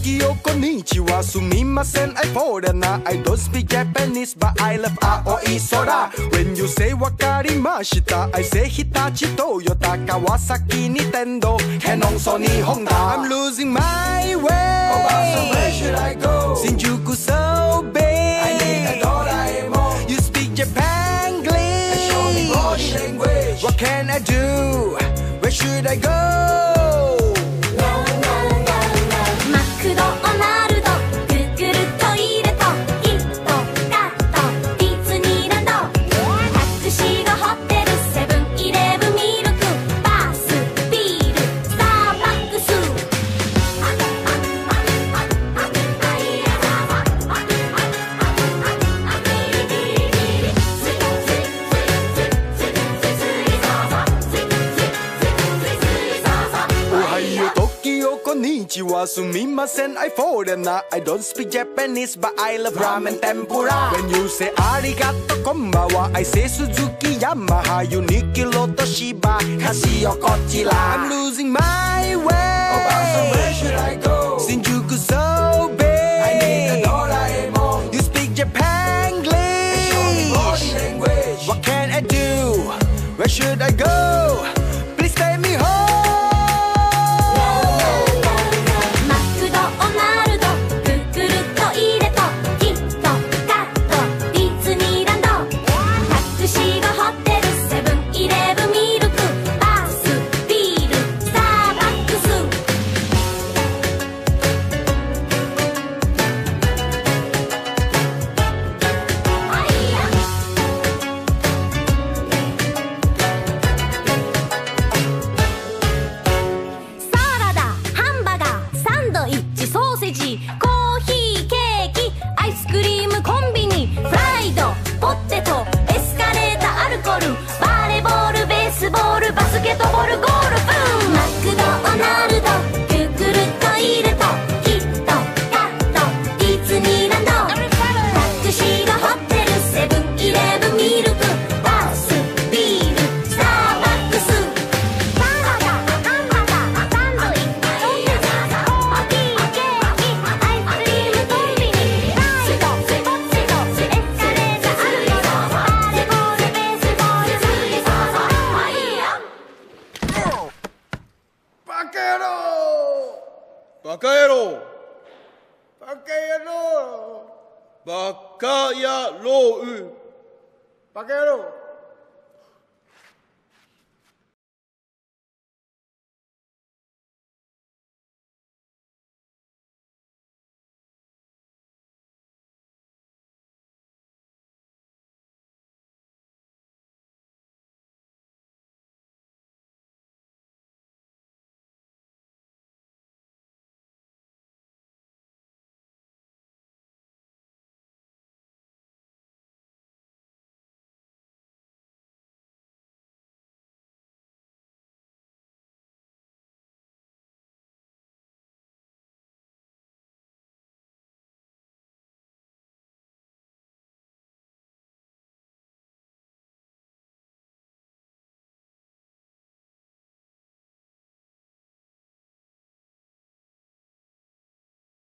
Tokyo, konnichiwa, sumimasen, I foreigner. I don't speak Japanese, but I love Aoi Sora. When you say wakarimashita, I say Hitachi, Toyota, Kawasaki, Nintendo, Canon, Sony, Honda. I'm losing my way. So where should I go? Shinjuku so big. I need a Doraemon. You speak Japanglish. And show me body language. What can I do? Where should I go? こんにちはすみません I foreigner I don't speak Japanese but I love ramen tempura When you say ありがとうこんばんは I say 鈴木ヤマハユニキロトシバカシオこちら I'm losing my way so where should I go 新宿 so big I need a Doraemon You speak Japanglish Show me body language What can I do Where should I go Please take me homeバカ野郎バカ野郎バカ野郎バカ野郎